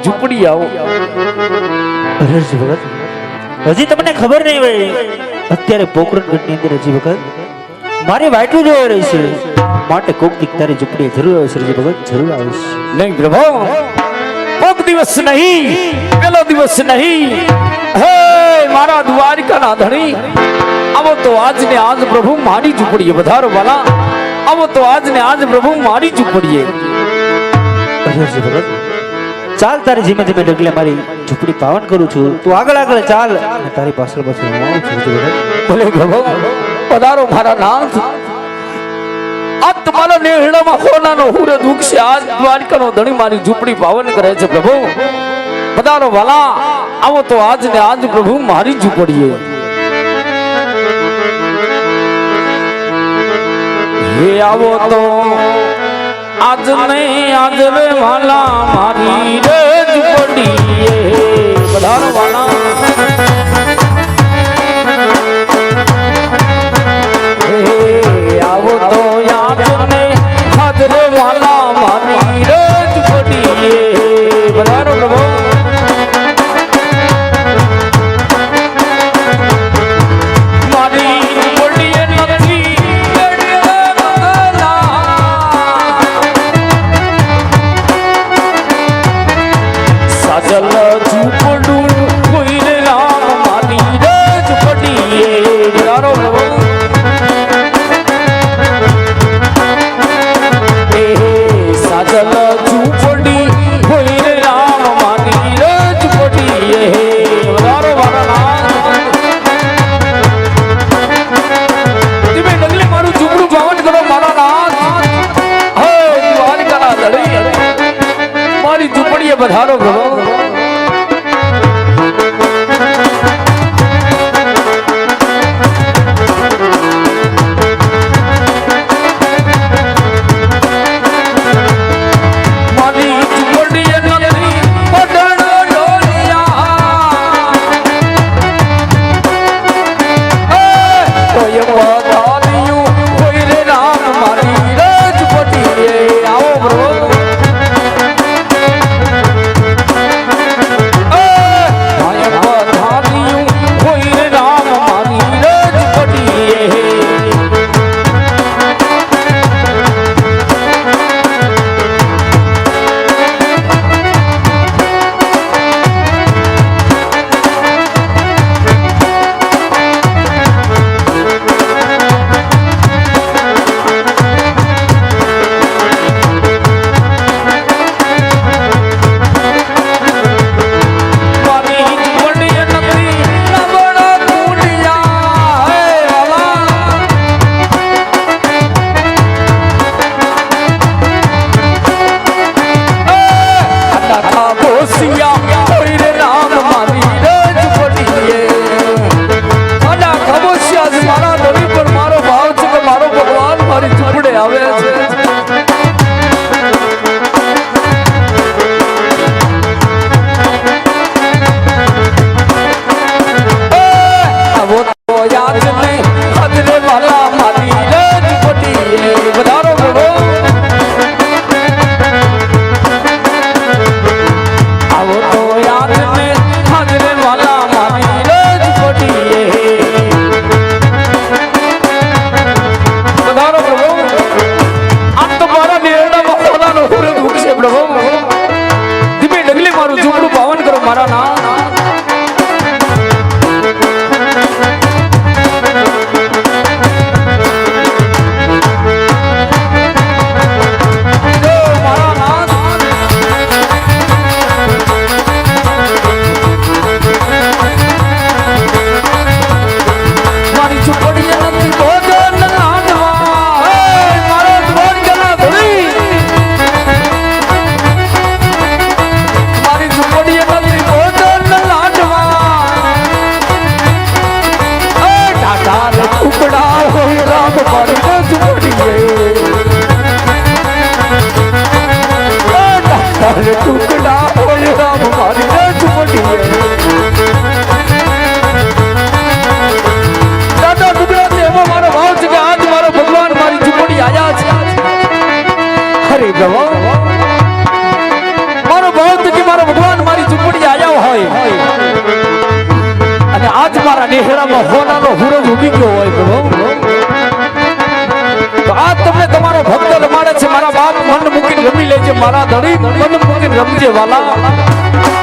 ઝૂંપડી આવો. હજી ભગત હજી તમને ખબર નહીં હોય અત્યારે પોકરણગઢની અંદર હજી ભગત મારી વાટું જોઈ રહી છે માટે કોક દીક તારી ઝૂંપડી જરૂર આવે છે હજી ભગત જરૂર આવે છે. નહીં પ્રભુ, કોક દિવસ નહીં, પેલો દિવસ નહીં. હે મારા દ્વારિકાના ધણી, આવો તો આજ ને આજ પ્રભુ મારી ઝૂંપડીએ વધારો વાલા. આવો તો આજ ને આજ પ્રભુ મારી ઝૂંપડીએ. હજી ભગત ચાલ તારી ધીમે ધીમે ડગલે મારી ઝૂંપડી પાવન કરું છું, તું આગળ આગળ ચાલ અને તારી પાછળ પાછળ હું આવું છું. હજી ભગત ભલે પ્રભુ પધારો મારા નાથ. આ તમારા નેહડામાં હોનાનો હુરે દુઃખ છે. આજ દ્વારિકાનો ધણી મારી ઝૂંપડી પાવન કરે છે પ્રભુ. પધારો વાલા, આવો તો આજ ને આજ પ્રભુ મારી ઝૂંપડીએ. હે આવો તો આજ ને આજ રે વાલા મારી રે ઝૂંપડીએ. પધારો વાલા. આવો તો યાદ ને હાજરે વાલા મારી રે ઝૂંપડીએ. પધારો પ્રભુ. મારી ઝૂંપડીએ નથી સાજલ ઝૂંપડું કોઈ રે રામ મારી રે ઝૂંપડીએ. પધારો પ્રભુ. સાજલ ઝૂંપડી હોય રે રામ મારી રે ઝૂંપડીએ. વધારો મારા નાથ. તમે ડગલે મારું ઝૂંપડું પાવન કરો મારા નાથ. હે દ્વારિકાના ધણી મારી ઝૂંપડીએ વધારો પ્રભુ. ચહેરામાં હોનાનો હુરજ ઉગી ગયો હોય પ્રભુ તો આ તમને તમારો ભક્ત રમાડે છે મારા બાપ મન મૂકીને રમી લેજે મારા ધણી મન મૂકીને રમજે વાલા